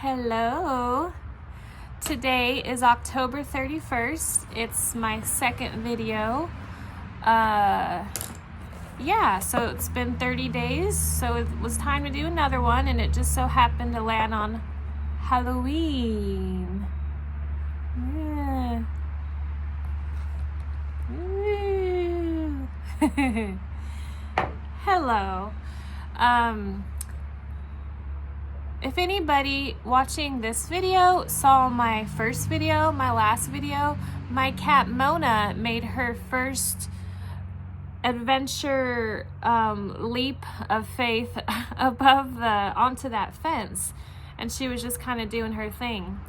Hello. Today is October 31st. It's my second video. So it's been 30 days, so it was time to do another one, and it just so happened to land on Halloween. Yeah. Hello. If anybody watching this video saw my first video, my last video, my cat Mona made her first adventure leap of faith onto that fence, and she was just kind of doing her thing.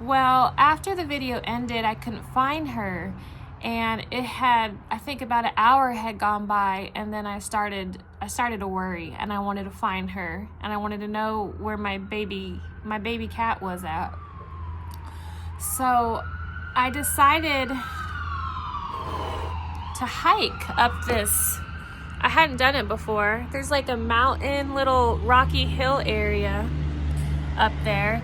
Well, after the video ended, I couldn't find her, and it had, I think about an hour had gone by, and then I started to worry, and I wanted to find her, and I wanted to know where my baby cat was at. So I decided to hike up this. I hadn't done it before. There's like a mountain, little rocky hill area up there.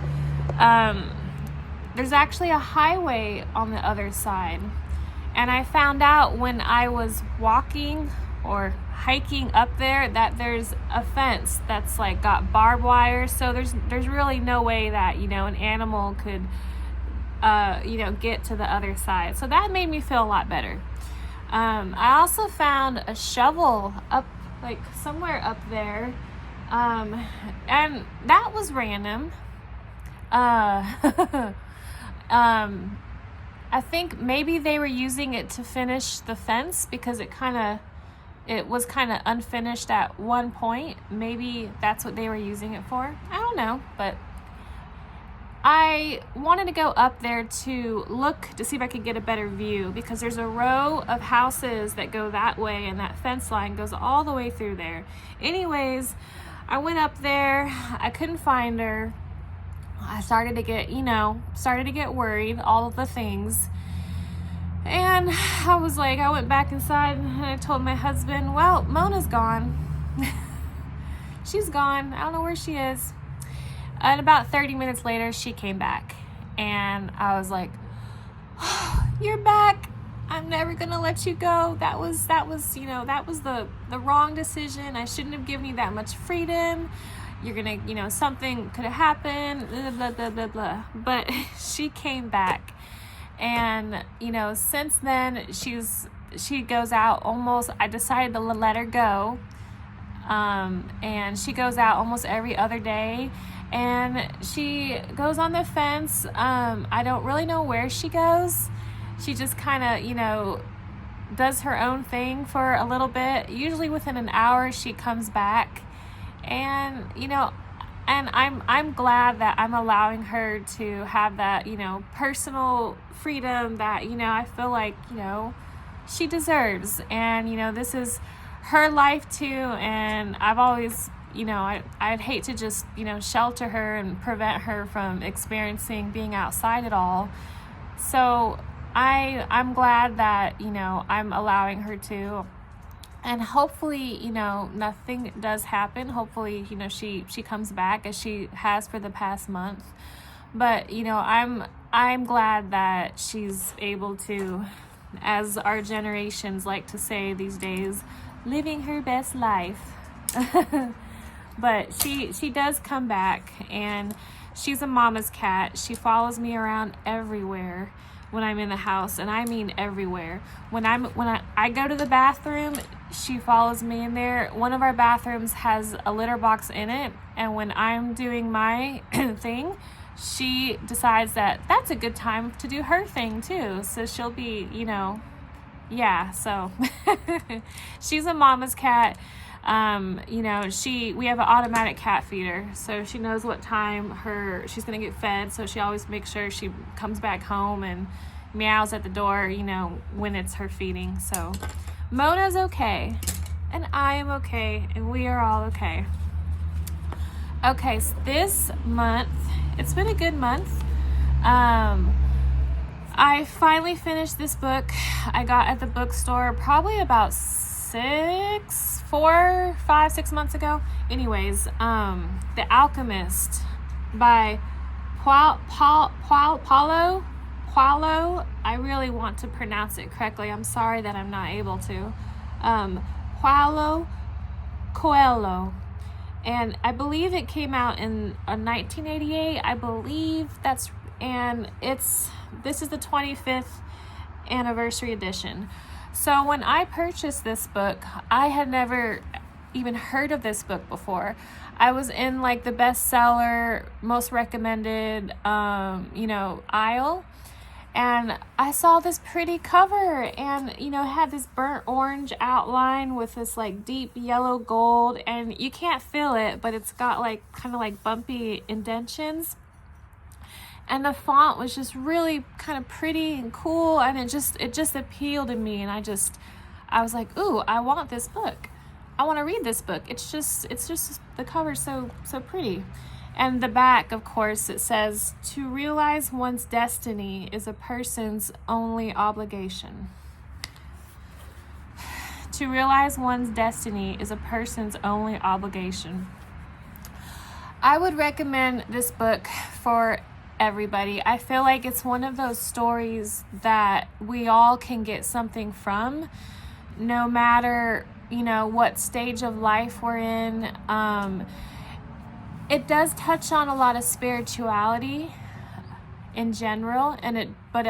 There's actually a highway on the other side. And I found out when I was walking or hiking up there that there's a fence that's like got barbed wire. So there's really no way that, an animal could, get to the other side. So that made me feel a lot better. I also found a shovel up, like somewhere up there. And that was random. I think maybe they were using it to finish the fence because it was kind of unfinished at one point. Maybe that's what they were using it for. I don't know, but I wanted to go up there to look to see if I could get a better view because there's a row of houses that go that way and that fence line goes all the way through there. Anyways, I went up there. I couldn't find her. I started to get worried, all of the things. And I went back inside and I told my husband, well, Mona's gone. She's gone. I don't know where she is. And about 30 minutes later, she came back. And I was like, oh, you're back. I'm never going to let you go. That was the wrong decision. I shouldn't have given you that much freedom. You're gonna, something could have happened, blah, blah, blah, blah, blah. But she came back. And, since then, she goes out almost, I decided to let her go. And she goes out almost every other day. And she goes on the fence. I don't really know where she goes. She just kind of, does her own thing for a little bit. Usually within an hour, she comes back. And, and I'm glad that I'm allowing her to have that, personal freedom that, I feel like, she deserves. And, this is her life too. And I've always, I'd hate to just, shelter her and prevent her from experiencing being outside at all. So I'm glad that, I'm allowing her to. And hopefully, nothing does happen. Hopefully, she comes back as she has for the past month. But, I'm glad that she's able to, as our generations like to say these days, living her best life. But she does come back, and she's a mama's cat. She follows me around everywhere when I'm in the house, and I mean everywhere. When I go to the bathroom, she follows me in there. One of our bathrooms has a litter box in it, and when I'm doing my thing, she decides that that's a good time to do her thing too. So she'll be, so she's a mama's cat. We have an automatic cat feeder, so she knows what time she's gonna get fed, so she always makes sure she comes back home and meows at the door, when it's her feeding. So Mona's okay, and I am okay, and we are all okay. Okay, so this month, it's been a good month. I finally finished this book I got at the bookstore probably about 6 months ago. Anyways, The Alchemist by Paulo. I really want to pronounce it correctly. I'm sorry that I'm not able to. Paulo Coelho. And I believe it came out in 1988. I believe this is the 25th anniversary edition. So when I purchased this book, I had never even heard of this book before. I was in like the bestseller, most recommended, aisle, and I saw this pretty cover, and it had this burnt orange outline with this like deep yellow gold, and you can't feel it, but it's got like kind of like bumpy indentions, and the font was just really kind of pretty and cool, and it just appealed to me, and I was like, ooh, I want this book. I want to read this book. It's just the cover's so pretty. And the back, of course, it says, to realize one's destiny is a person's only obligation. To realize one's destiny is a person's only obligation. I would recommend this book for everybody. I feel like it's one of those stories that we all can get something from, no matter what stage of life we're in. It does touch on a lot of spirituality in general, but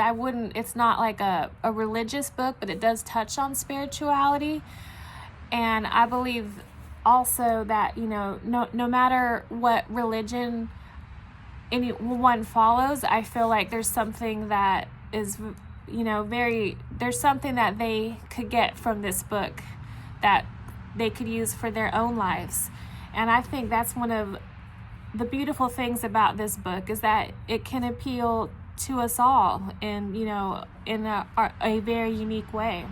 it's not like a religious book, but it does touch on spirituality. And I believe also that no matter what religion anyone follows, I feel like there's something that is there's something that they could get from this book that they could use for their own lives. And I think that's one of the beautiful things about this book, is that it can appeal to us all in a very unique way.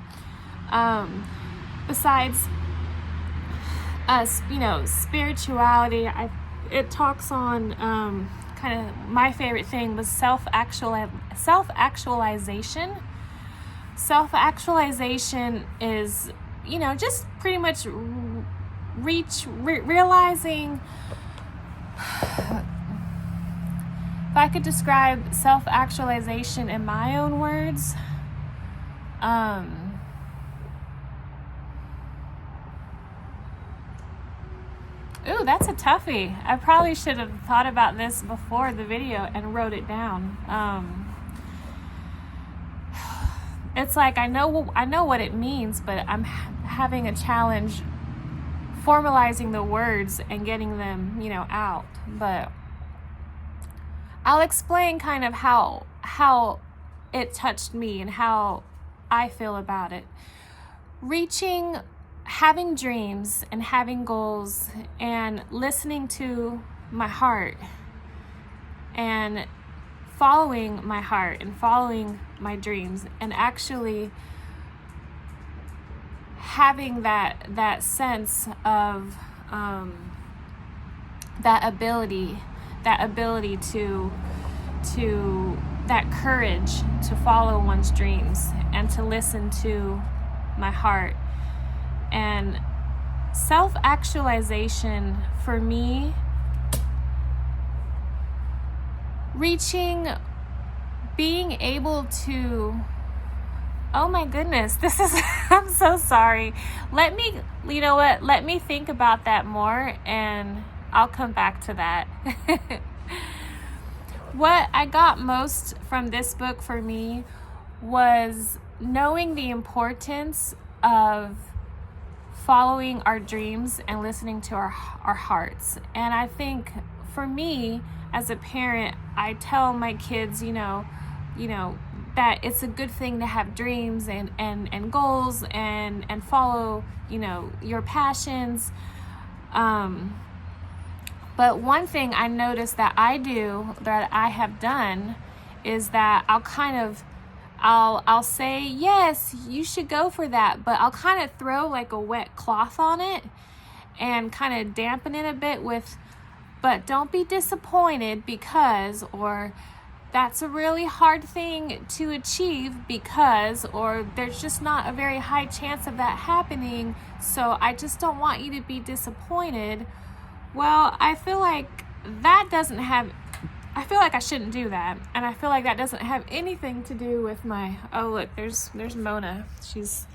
Besides us, spirituality, it talks on kind of my favorite thing was self-actualization. Self-actualization is just pretty much realizing. If I could describe self-actualization in my own words, ooh, that's a toughie. I probably should have thought about this before the video and wrote it down. It's like I know what it means, but I'm having a challenge formalizing the words and getting them, out. But I'll explain kind of how it touched me and how I feel about it. Having dreams and having goals and listening to my heart and following my heart and following my dreams and actually having that sense of that ability to that courage to follow one's dreams and to listen to my heart. And self-actualization for me, being able to, oh my goodness, I'm so sorry. Let me think about that more and I'll come back to that. What I got most from this book for me was knowing the importance of following our dreams and listening to our hearts. And I think for me as a parent, I tell my kids, that it's a good thing to have dreams and goals and follow, your passions. But one thing I noticed that I have done is that I'll say, yes, you should go for that, but I'll kind of throw like a wet cloth on it and kind of dampen it a bit with, but don't be disappointed because, or that's a really hard thing to achieve because, or there's just not a very high chance of that happening, so I just don't want you to be disappointed. Well, I feel like that doesn't have I feel like I shouldn't do that. And I feel like that doesn't have anything to do with my, oh look, there's Mona. She's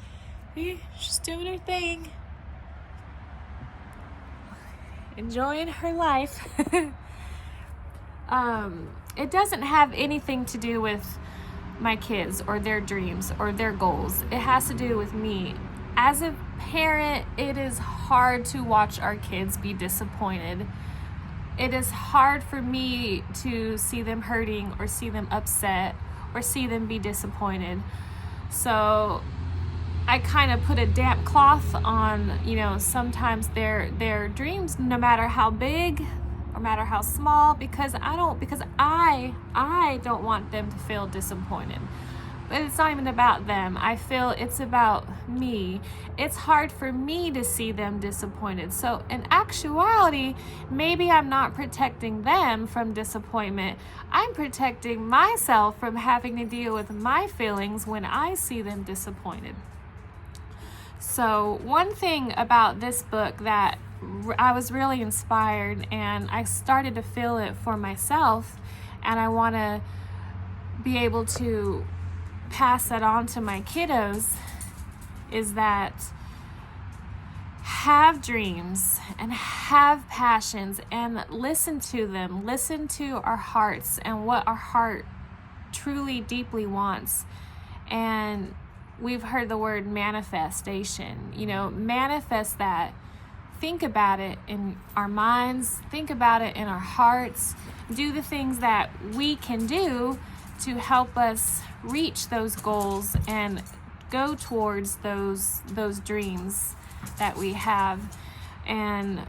doing her thing. Enjoying her life. It doesn't have anything to do with my kids or their dreams or their goals. It has to do with me. As a parent, it is hard to watch our kids be disappointed. It is hard for me to see them hurting or see them upset or see them be disappointed. So I kind of put a damp cloth on, sometimes their dreams, no matter how big or matter how small, because I don't want them to feel disappointed. But it's not even about them. I feel it's about me. It's hard for me to see them disappointed. So in actuality, maybe I'm not protecting them from disappointment. I'm protecting myself from having to deal with my feelings when I see them disappointed. So one thing about this book that I was really inspired, and I started to feel it for myself, and I want to be able to pass that on to my kiddos, is that have dreams and have passions and listen to them. Listen to our hearts and what our heart truly deeply wants. And we've heard the word manifestation. Manifest that. Think about it in our minds. Think about it in our hearts. Do the things that we can do to help us reach those goals and go towards those dreams that we have. And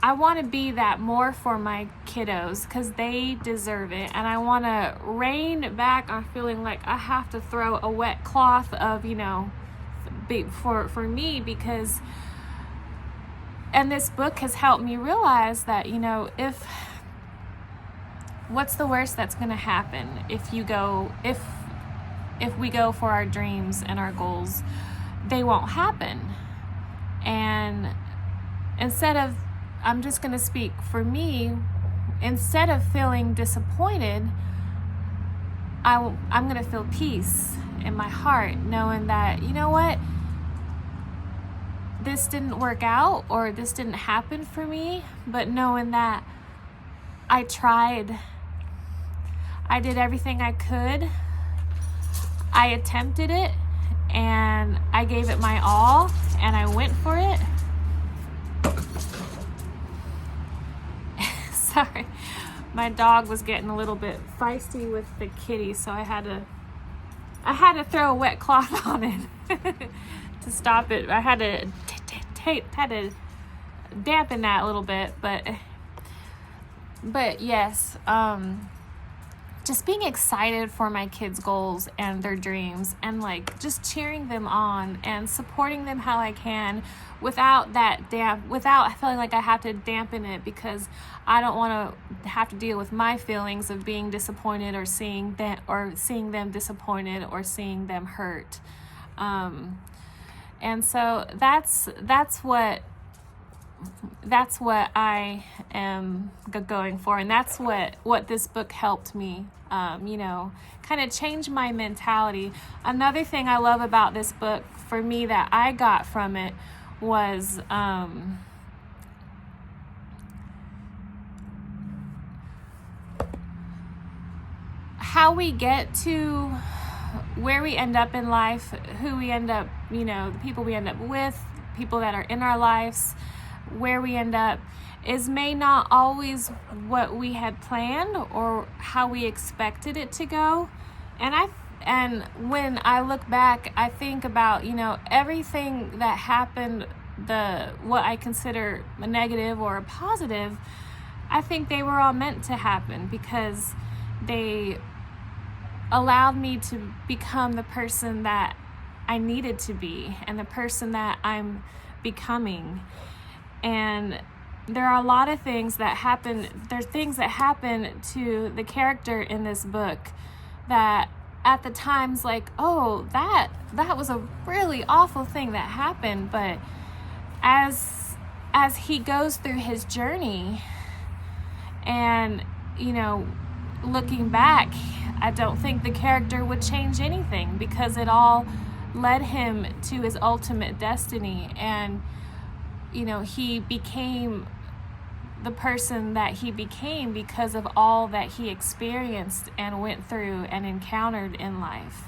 I want to be that more for my kiddos because they deserve it. And I want to rein back on feeling like I have to throw a wet cloth of, for me, because, and this book has helped me realize that, what's the worst that's going to happen if we go for our dreams and our goals? They won't happen. And I'm just going to speak for me, instead of feeling disappointed, I'm going to feel peace in my heart, knowing that, what, this didn't work out or this didn't happen for me, but knowing that I tried. I did everything I could. I attempted it, and I gave it my all, and I went for it. Sorry, my dog was getting a little bit feisty with the kitty, so I had to throw a wet cloth on it to stop it. I had to dampen that a little bit, but yes, just being excited for my kids' goals and their dreams, and just cheering them on and supporting them how I can, without feeling like I have to dampen it, because I don't want to have to deal with my feelings of being disappointed or seeing them disappointed or seeing them hurt. And so that's what I am going for, and that's what this book helped me, kind of change my mentality. Another thing I love about this book, for me, that I got from it was how we get to where we end up in life, who we end up, the people we end up with, people that are in our lives, where we end up may not always what we had planned or how we expected it to go. And when I look back, I think about, everything that happened, what I consider a negative or a positive, I think they were all meant to happen, because they allowed me to become the person that I needed to be and the person that I'm becoming. And there are a lot of things that happen. There's things that happen to the character in this book that at the time's like, oh, that was a really awful thing that happened. But as he goes through his journey and you know, looking back, I don't think the character would change anything, because it all led him to his ultimate destiny. And, you know, he became the person that he became because of all that he experienced and went through and encountered in life.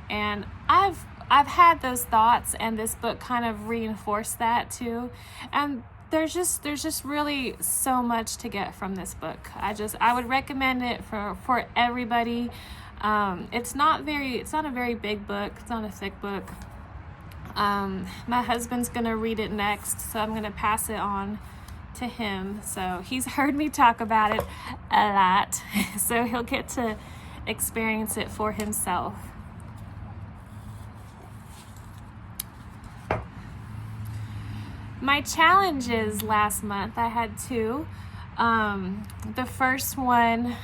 And I've had those thoughts, and this book kind of reinforced that too. And there's just really so much to get from this book. I would recommend it for everybody. It's not a very big book. It's not a thick book. My husband's gonna read it next, so I'm gonna pass it on to him. So he's heard me talk about it a lot, so he'll get to experience it for himself. My challenges last month, I had two. The first one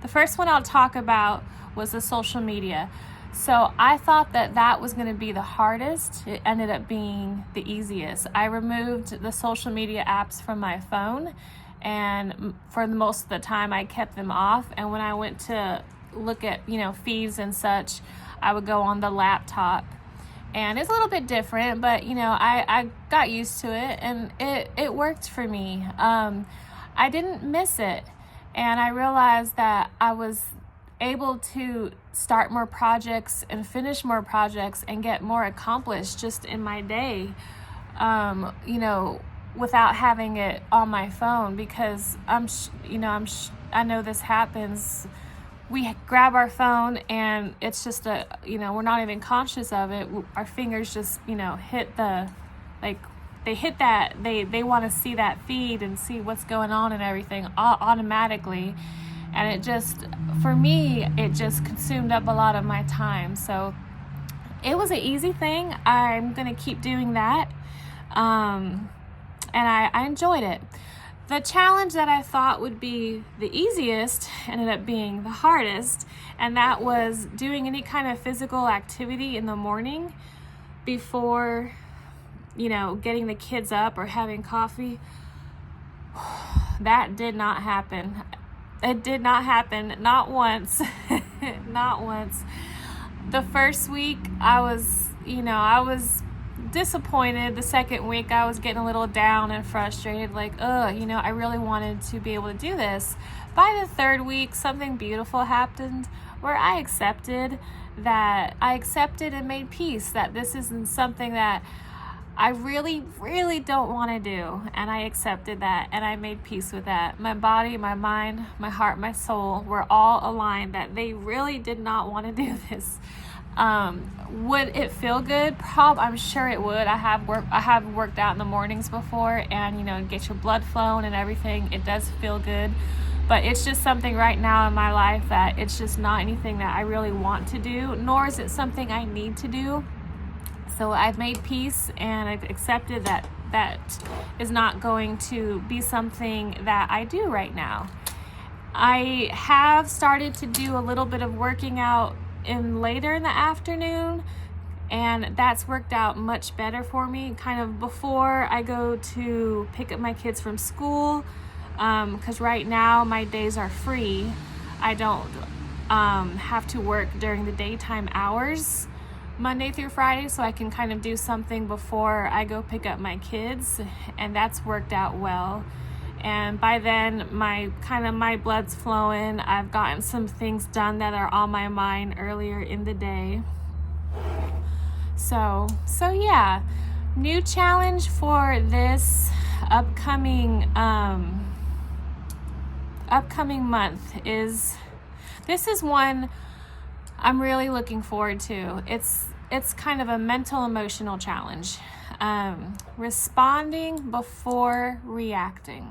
I'll talk about was the social media. So I thought that was going to be the hardest. It ended up being the easiest. I removed the social media apps from my phone, and for the most of the time I kept them off. And when I went to look at, feeds and such, I would go on the laptop. And it's a little bit different, but, I got used to it, and it worked for me. I didn't miss it, and I realized that I was able to start more projects and finish more projects and get more accomplished just in my day, without having it on my phone, because I know this happens. We grab our phone, and it's just we're not even conscious of it. Our fingers just, hit they want to see that feed and see what's going on and everything automatically. And for me, it just consumed up a lot of my time. So it was an easy thing. I'm going to keep doing that. And I enjoyed it. The challenge that I thought would be the easiest ended up being the hardest, and that was doing any kind of physical activity in the morning before, getting the kids up or having coffee. That did not happen. It did not happen, not once. Not once. The first week I was disappointed. The second week I was getting a little down and frustrated, I really wanted to be able to do this. By the third week, something beautiful happened where I accepted and made peace that this isn't something that I really, really don't want to do. And I accepted that, and I made peace with that. My body, my mind, my heart, my soul were all aligned that they really did not want to do this. Would it feel good? I'm sure it would. I have worked out in the mornings before, and get your blood flowing and everything. It does feel good, but it's just something right now in my life that it's just not anything that I really want to do, nor is it something I need to do. So I've made peace, and I've accepted that is not going to be something that I do right now. I have started to do a little bit of working out later in the afternoon, and that's worked out much better for me, kind of before I go to pick up my kids from school, because right now my days are free. I don't have to work during the daytime hours Monday through Friday, so I can kind of do something before I go pick up my kids, and that's worked out well. And by then, my blood's flowing. I've gotten some things done that are on my mind earlier in the day. So yeah, new challenge for this upcoming month is one I'm really looking forward to. It's kind of a mental emotional challenge. Responding before reacting.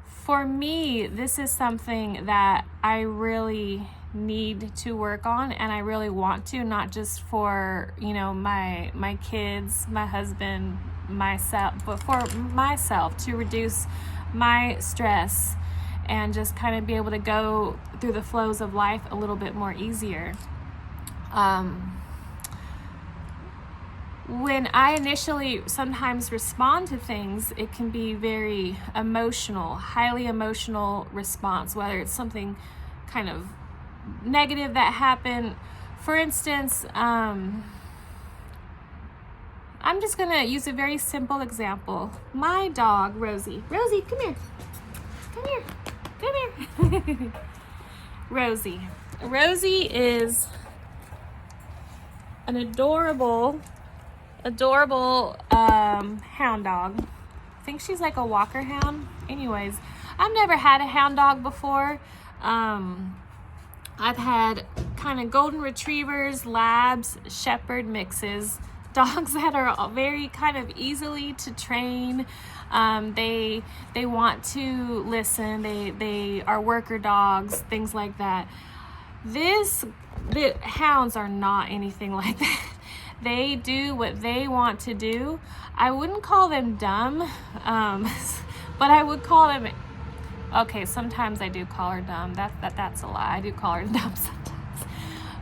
For me, this is something that I really need to work on, and I really want to, not just for, my kids, my husband, myself, but for myself, to reduce my stress and just kind of be able to go through the flows of life a little bit more easier. when I initially sometimes respond to things, it can be very emotional, highly emotional response, whether it's something kind of negative that happened. For instance, I'm just going to use a very simple example. My dog, Rosie. Rosie, come here. Come here. Come here. Rosie. Rosie is an adorable hound dog. I think she's like a walker hound. Anyways, I've never had a hound dog before. I've had kind of golden retrievers, labs, shepherd mixes, dogs that are very kind of easily to train. They want to listen. They are worker dogs, things like that. The hounds are not anything like that. They do what they want to do. I wouldn't call them dumb, but I would call them. Okay, sometimes I do call her dumb. That's a lie. I do call her dumb sometimes.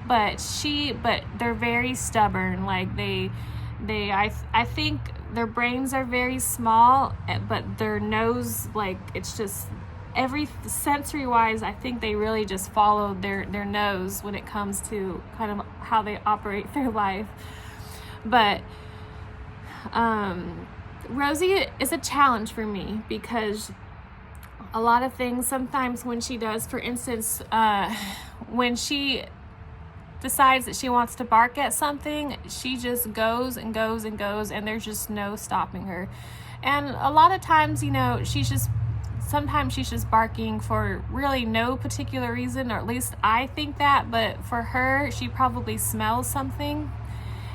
But they're very stubborn. Like I think their brains are very small, but their nose, like, it's just every sensory wise, I think they really just follow their nose when it comes to kind of how they operate their life. But Rosie is a challenge for me because a lot of things, sometimes when she does, for instance, when she decides that she wants to bark at something, she just goes and goes and goes, and there's just no stopping her. And a lot of times, sometimes she's just barking for really no particular reason, or at least I think that, but for her, she probably smells something.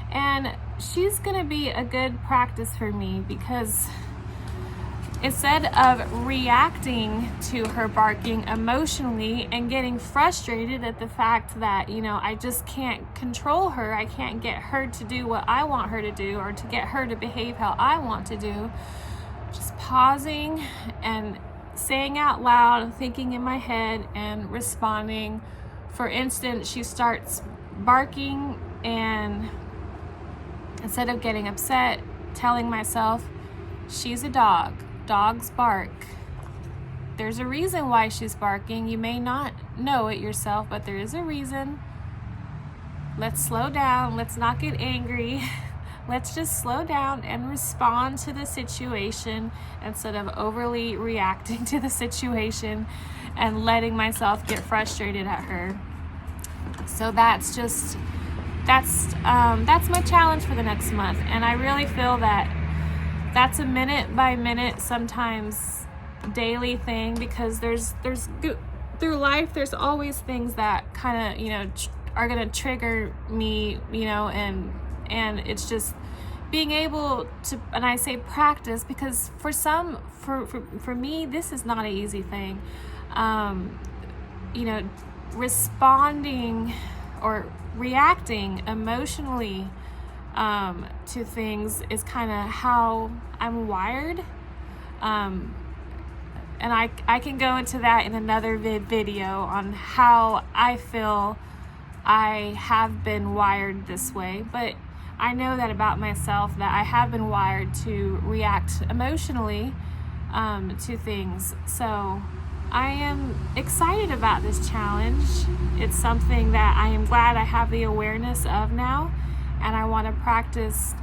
And she's gonna be a good practice for me because instead of reacting to her barking emotionally and getting frustrated at the fact that, I just can't control her, I can't get her to do what I want her to do or to get her to behave how I want to do, just pausing and saying out loud, thinking in my head and responding. For instance, she starts barking, and instead of getting upset, telling myself, she's a dog. Dogs bark. There's a reason why she's barking. You may not know it yourself, but there is a reason. Let's slow down. Let's not get angry. Let's just slow down and respond to the situation instead of overly reacting to the situation and letting myself get frustrated at her. So that's my challenge for the next month. And I really feel that that's a minute by minute, sometimes daily thing, because there's through life, there's always things that kind of, are going to trigger me, and it's just being able to, and I say practice because for me, this is not an easy thing. Responding or reacting emotionally to things is kind of how I'm wired. And I can go into that in another video on how I feel I have been wired this way. But I know that about myself, that I have been wired to react emotionally to things. So I am excited about this challenge. It's something that I am glad I have the awareness of now, and I want to practice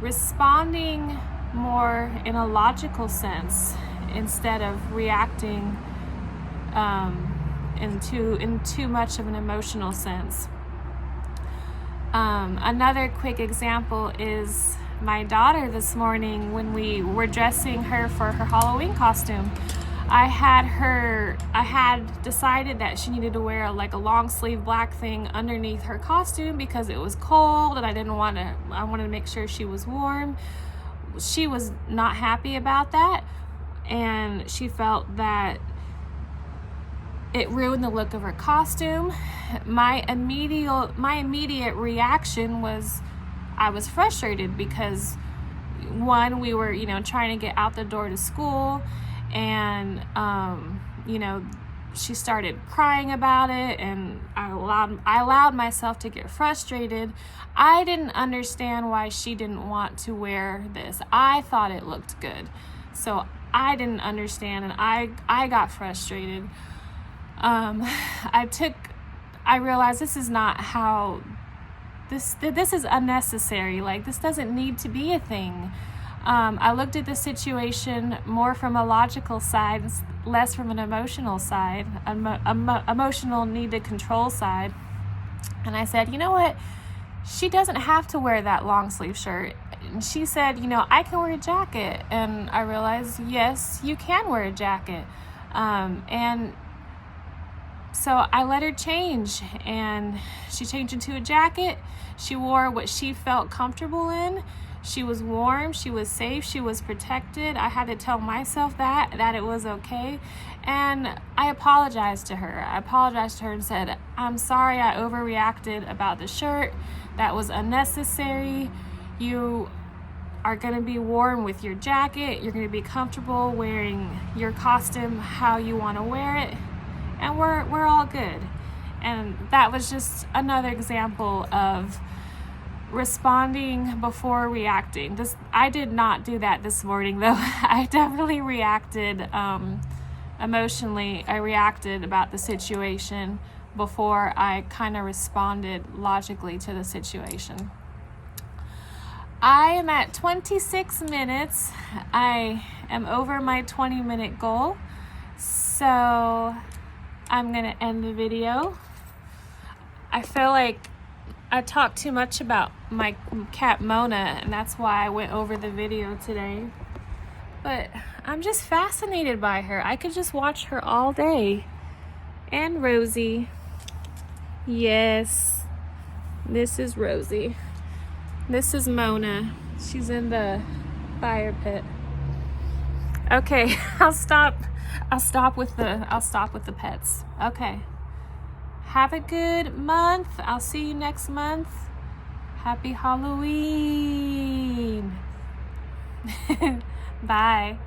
responding more in a logical sense instead of reacting in too much of an emotional sense. Another quick example is my daughter this morning when we were dressing her for her Halloween costume. I had decided that she needed to wear a long sleeve black thing underneath her costume because it was cold and I wanted to make sure she was warm. She was not happy about that, and she felt that it ruined the look of her costume. My immediate reaction was I was frustrated because one, we were, trying to get out the door to school, and she started crying about it, and I allowed myself to get frustrated. I didn't understand why she didn't want to wear this. I thought it looked good. So I didn't understand, and I got frustrated. I realized this is not how this is unnecessary. Like, this doesn't need to be a thing. I looked at the situation more from a logical side, less from an emotional side, emotional need to control side. And I said, you know what? She doesn't have to wear that long sleeve shirt. And she said, I can wear a jacket. And I realized, yes, you can wear a jacket. And so I let her change, and she changed into a jacket. She wore what she felt comfortable in. She was warm, she was safe, she was protected. I had to tell myself that it was okay. And I apologized to her. And said, I'm sorry I overreacted about the shirt. That was unnecessary. You are going to be warm with your jacket. You're going to be comfortable wearing your costume how you want to wear it. And we're all good. And that was just another example of responding before reacting. I did not do that this morning, though. I definitely reacted emotionally. I reacted about the situation before I kind of responded logically to the situation. I am at 26 minutes. I am over my 20-minute goal. So I'm going to end the video. I feel like I talked too much about my cat Mona, and that's why I went over the video today. But I'm just fascinated by her. I could just watch her all day. And Rosie. Yes, this is Rosie. This is Mona. She's in the fire pit. Okay, I'll stop with the pets. Okay. Have a good month. I'll see you next month. Happy Halloween. Bye.